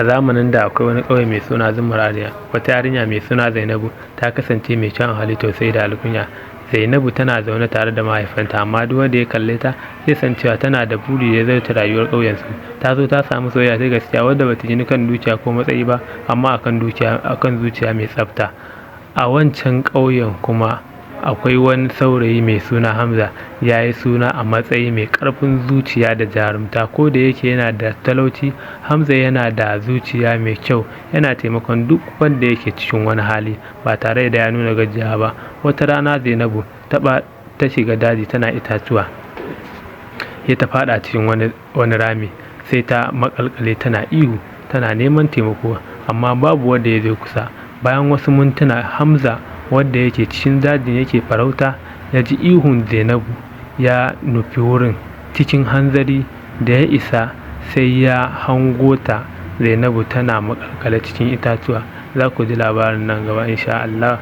A zamanin da akwai wani ƙauye mai suna Zumurariya. Wata yarinya mai suna Zainabu ta kasance mai kyawun hali sosai da alkunya. Zainabu tana zaune tare da mahaifanta amma duk wanda ya kalle ta zai san cewa tana da buri da zai ta rayuwar ƙauyensu. Ta zo ta samu soyayya ta gaskiya wadda bata gini kan dukiya ko matsayi ba amma akan zuciya mai tsafta. A wancan ƙauyen kuma akwai wani saurayi mai suna Hamza. Ya yi suna a matsayi mai ƙarfin zuciya da jarumta. Ko da yake yana da talauci, Hamza yana da zuciya mai kyau. Yana taimakon duk wanda yake cikin wani hali ba tare da ya nuna gajiya ba. Wata rana Zainabu ta shiga daji tana itatuwa. Sai ta faɗa cikin wani rami. Sai ta maƙalƙale tana ihu tana neman taimako amma babu wanda ya zo kusa. Bayan wasu mintuna Hamza wanda yake cikin dajin yake farauta ya ji ihun Zainabu. Ya nufi wurin cikin hanzari. Da ya isa sai ya hango ta Zainabu tana maƙalƙale cikin itatuwa. Za ku ji labarin nan gaba in sha Allah.